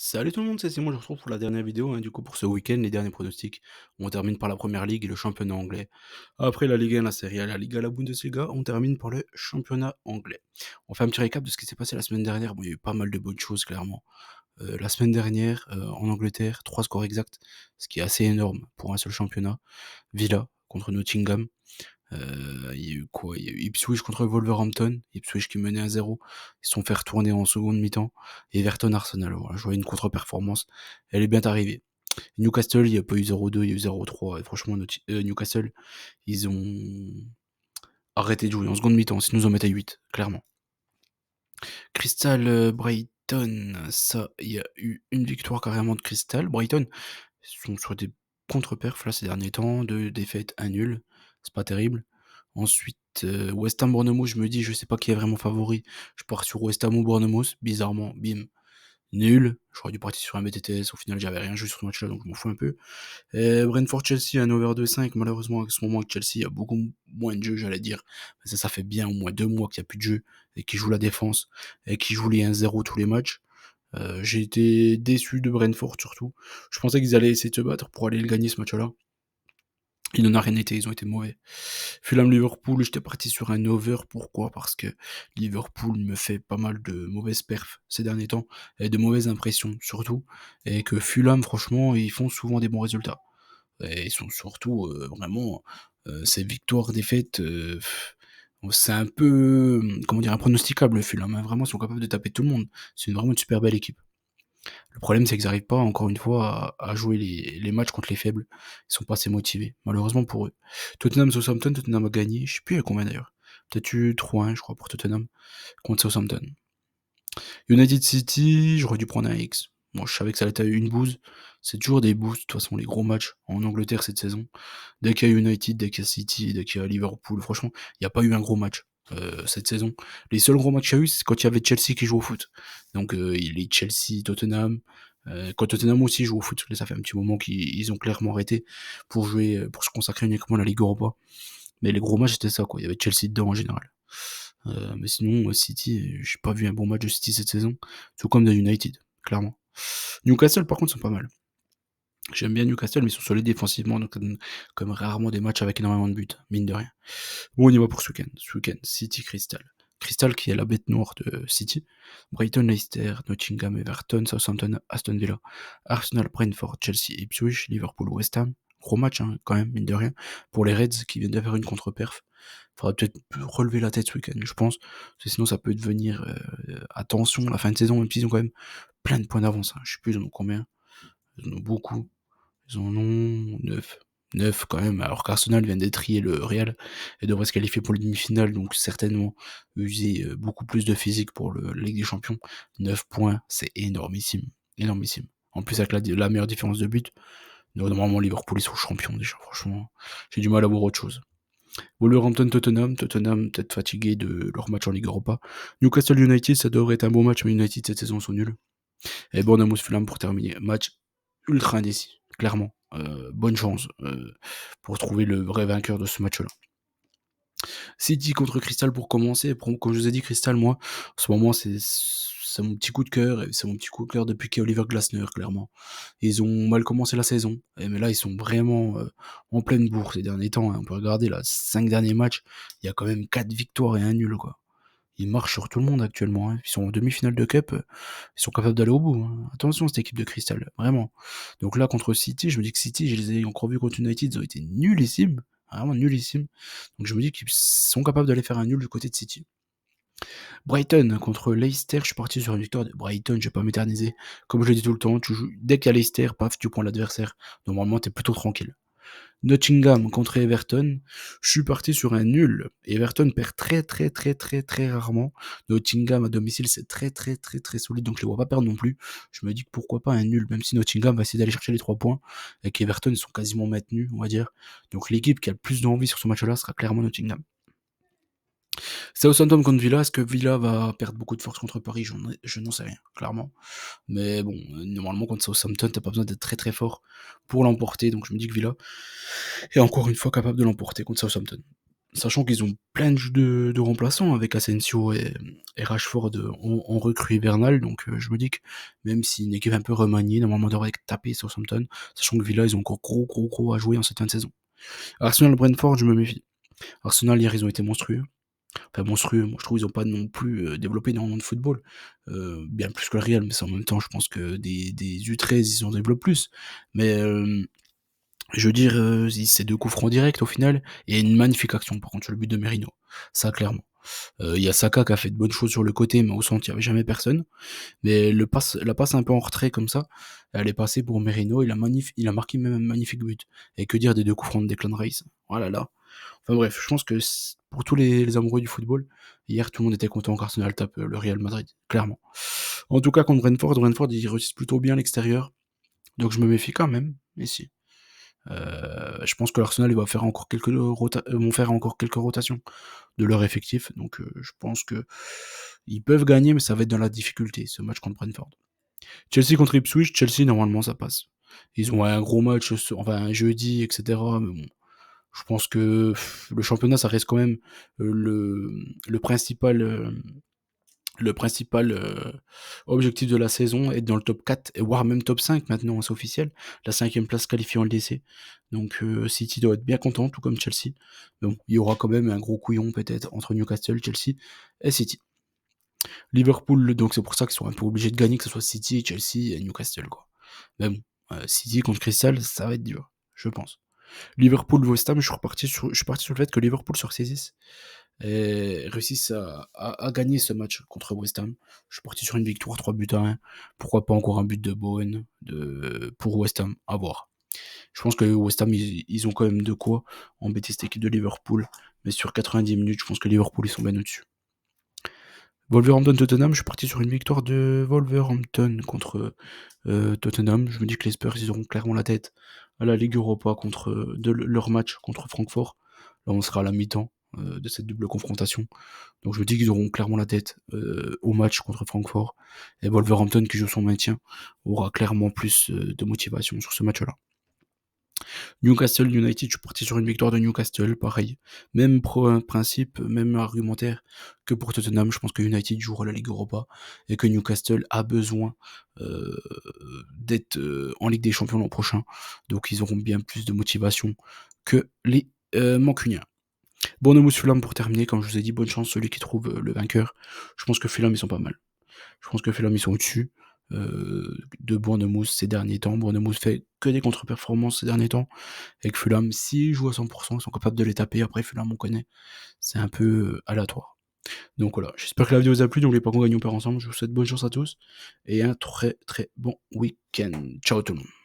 Salut tout le monde, c'est Simon, je vous retrouve pour la dernière vidéo, du coup pour ce week-end, les derniers pronostics. On termine par la Première Ligue et le championnat anglais. Après la Ligue 1, la Serie A, la Liga, la Bundesliga, on termine par le championnat anglais. On fait un petit récap de ce qui s'est passé la semaine dernière. Bon, il y a eu pas mal de bonnes choses, clairement. La semaine dernière, en Angleterre, 3 scores exacts, ce qui est assez énorme pour un seul championnat. Villa contre Nottingham. Il y a eu quoi? Il y a eu Ipswich contre Wolverhampton. Ipswich qui menait 1-0. Ils se sont fait retourner en seconde mi-temps. Et Everton Arsenal, voilà, je voyais une contre-performance. Elle est bien arrivée. Newcastle, il n'y a pas eu 0-2, il y a eu 0-3. Et franchement, Newcastle, ils ont arrêté de jouer en seconde mi-temps. Sinon, ils en mettaient 8, clairement. Crystal Brighton, ça, il y a eu une victoire carrément de Crystal. Brighton, ils sont sur des contre-perfs là ces derniers temps, 2 défaites, 1 nul. C'est pas terrible. Ensuite, West Ham Bournemouth, je me dis, je sais pas qui est vraiment favori. Je pars sur West Ham ou Bournemouth. Bizarrement, bim, nul. J'aurais dû partir sur un BTTS. Au final, j'avais rien joué sur ce match-là, donc je m'en fous un peu. Brentford-Chelsea, un over 2,5. Malheureusement, à ce moment, avec Chelsea, il y a beaucoup moins de jeux, j'allais dire. Ça fait bien au moins 2 mois qu'il n'y a plus de jeu et qui joue la défense et qui joue les 1-0 tous les matchs. J'ai été déçu de Brentford surtout. Je pensais qu'ils allaient essayer de se battre pour aller le gagner ce match-là. Il n'en a rien été, ils ont été mauvais. Fulham-Liverpool, j'étais parti sur un over. Pourquoi? Parce que Liverpool me fait pas mal de mauvaises perfs ces derniers temps, et de mauvaises impressions surtout, et que Fulham, franchement, ils font souvent des bons résultats. Et ils sont surtout vraiment ces victoires, défaites, c'est un peu, comment dire, impronosticable Fulham, hein. Vraiment, ils sont capables de taper tout le monde. C'est vraiment une super belle équipe. Le problème, c'est qu'ils n'arrivent pas, encore une fois, à jouer les matchs contre les faibles. Ils sont pas assez motivés, malheureusement pour eux. Tottenham-Southampton, Tottenham a gagné, je sais plus à combien d'ailleurs. Peut-être eu 3-1, je crois, pour Tottenham, contre Southampton. United City, j'aurais dû prendre un X. Moi, je savais que ça allait être une bouse. C'est toujours des boosts, de toute façon, les gros matchs en Angleterre cette saison. Dès qu'il y a United, dès qu'il y a City, dès qu'il y a Liverpool, franchement, il n'y a pas eu un gros match cette saison. Les seuls gros matchs qu'il y a eu, c'est quand il y avait Chelsea qui joue au foot. Donc, les Chelsea, Tottenham. Quand Tottenham aussi joue au foot, là, ça fait un petit moment qu'ils ont clairement arrêté pour jouer, pour se consacrer uniquement à la Ligue Europa. Mais les gros matchs, c'était ça, quoi. Il y avait Chelsea dedans en général. Mais sinon, City, j'ai pas vu un bon match de City cette saison, tout comme de United, clairement. Newcastle, par contre, sont pas mal. J'aime bien Newcastle, mais ils sont solides défensivement, donc ça donne comme rarement des matchs avec énormément de buts, mine de rien. Bon, on y va pour ce week-end. Ce week-end, City Crystal. Crystal qui est la bête noire de City. Brighton, Leicester, Nottingham, Everton, Southampton, Aston Villa, Arsenal, Brentford, Chelsea, Ipswich, Liverpool, West Ham. Gros match, hein, quand même, mine de rien. Pour les Reds qui viennent de faire une contre-perf. Faudra peut-être relever la tête ce week-end, je pense. Parce que sinon, ça peut devenir attention, la fin de saison, même s'ils ont quand même plein de points d'avance. Hein. Je sais plus, ils en ont combien. Ils en ont beaucoup. Ils en ont 9. 9 quand même, alors qu'Arsenal vient d'étrier le Real et devrait se qualifier pour le demi-finale, donc certainement user beaucoup plus de physique pour la Ligue des Champions. 9 points, c'est énormissime. Énormissime. En plus, avec la meilleure différence de but, donc normalement Liverpool ils sont champions déjà, franchement. J'ai du mal à voir autre chose. Wolverhampton-Tottenham, Tottenham peut-être fatigué de leur match en Ligue Europa. Newcastle United, ça devrait être un bon match, mais United cette saison sont nuls. Et Bournemouth Fulham pour terminer. Match ultra indécis, clairement. Bonne chance pour trouver le vrai vainqueur de ce match-là. City contre Crystal pour commencer. Comme je vous ai dit, Crystal, moi, en ce moment, c'est mon petit coup de cœur. Et c'est mon petit coup de cœur depuis qu'il y a Oliver Glasner, clairement. Ils ont mal commencé la saison. Mais là, ils sont vraiment en pleine bourre ces derniers temps. Hein. On peut regarder, là, 5 derniers matchs. Il y a quand même 4 victoires et un nul, quoi. Ils marchent sur tout le monde actuellement. Hein. Ils sont en demi-finale de Cup. Ils sont capables d'aller au bout. Hein. Attention, cette équipe de Crystal. Vraiment. Donc là, contre City, je me dis que City, je les ai encore vus contre United. Ils ont été nullissimes. Vraiment nullissimes. Donc je me dis qu'ils sont capables d'aller faire un nul du côté de City. Brighton contre Leicester. Je suis parti sur une victoire de Brighton. Je vais pas m'éterniser. Comme je le dis tout le temps, tu joues, dès qu'il y a Leicester, paf, tu prends l'adversaire. Normalement, t'es plutôt tranquille. Nottingham contre Everton, je suis parti sur un nul. Everton perd très très très très très rarement. Nottingham à domicile c'est très très très très solide, donc je les vois pas perdre non plus. Je me dis que pourquoi pas un nul, même si Nottingham va essayer d'aller chercher les 3 points et qu'Everton sont quasiment maintenus, on va dire. Donc l'équipe qui a le plus d'envie sur ce match-là sera clairement Nottingham. Southampton contre Villa, est-ce que Villa va perdre beaucoup de force contre Paris? Je n'en sais rien, clairement. Mais bon, normalement contre Southampton, t'as pas besoin d'être très très fort pour l'emporter, donc je me dis que Villa est encore une fois capable de l'emporter contre Southampton. Sachant qu'ils ont plein de remplaçants avec Asensio et Rashford en recrue hivernale, donc je me dis que même si une équipe un peu remaniée, normalement devrait taper Southampton, sachant que Villa, ils ont encore gros à jouer en cette fin de saison. Arsenal-Brentford, je me méfie. Arsenal, hier, ils ont été monstrueux. Enfin, monstrueux, moi je trouve qu'ils ont pas non plus développé énormément de football. Bien plus que le Real, mais c'est en même temps, je pense que des U13, ils en développent plus. Mais je veux dire, c'est 2 coups francs directs au final et une magnifique action par contre sur le but de Merino. Ça clairement. Il y a Saka qui a fait de bonnes choses sur le côté, mais au centre, il y avait jamais personne. Mais la passe un peu en retrait comme ça, elle est passée pour Merino, il a marqué même un magnifique but. Et que dire des 2 coups francs de Declan Rice? Oh là là. Enfin bref, je pense que pour tous les amoureux du football, hier tout le monde était content qu'Arsenal tape le Real Madrid, clairement. En tout cas contre Brentford ils réussissent plutôt bien à l'extérieur, donc je me méfie quand même, mais si. Je pense que l'Arsenal vont faire encore quelques rotations de leur effectif, donc je pense que ils peuvent gagner, mais ça va être dans la difficulté, ce match contre Brentford. Chelsea contre Ipswich, Chelsea normalement ça passe. Ils ont un gros match, enfin un jeudi, etc. Mais bon, je pense que le championnat, ça reste quand même le principal, le principal objectif de la saison, être dans le top 4, et voire même top 5 maintenant, c'est officiel. La cinquième place qualifiée en LDC. Donc City doit être bien content, tout comme Chelsea. Donc il y aura quand même un gros couillon peut-être entre Newcastle, Chelsea et City. Liverpool, donc c'est pour ça qu'ils sont un peu obligés de gagner, que ce soit City, Chelsea et Newcastle, quoi. Mais bon, City contre Crystal, ça va être dur, je pense. Liverpool, West Ham, je suis parti sur le fait que Liverpool se ressaisisse et réussisse à gagner ce match contre West Ham. Je suis parti sur une victoire 3 buts à 1. Pourquoi pas encore un but de Bowen pour West Ham, à voir. Je pense que West Ham, ils ont quand même de quoi embêter cette équipe de Liverpool. Mais sur 90 minutes, je pense que Liverpool, ils sont bien au-dessus. Wolverhampton-Tottenham, je suis parti sur une victoire de Wolverhampton contre Tottenham. Je me dis que les Spurs, ils auront clairement la tête à la Ligue Europa contre leur match contre Francfort. Là, on sera à la mi-temps de cette double confrontation. Donc je me dis qu'ils auront clairement la tête au match contre Francfort. Et Wolverhampton, qui joue son maintien, aura clairement plus de motivation sur ce match-là. Newcastle United, je suis parti sur une victoire de Newcastle, pareil. Même principe, même argumentaire que pour Tottenham. Je pense que United jouera la Ligue Europa et que Newcastle a besoin euh, d'être en Ligue des Champions l'an prochain. Donc ils auront bien plus de motivation que les Mancuniens. Bournemouth Fulham pour terminer, comme je vous ai dit, bonne chance celui qui trouve le vainqueur. Je pense que Fulham ils sont pas mal. Je pense que Fulham ils sont au-dessus de Bournemouth ces derniers temps. Bournemouth fait que des contre-performances ces derniers temps. Avec Fulham, s'ils jouent à 100%, ils sont capables de les taper. Après, Fulham, on connaît. C'est un peu aléatoire. Donc voilà, j'espère que la vidéo vous a plu. N'oubliez pas qu'on gagne, on perd ensemble. Je vous souhaite bonne chance à tous. Et un très très bon week-end. Ciao tout le monde.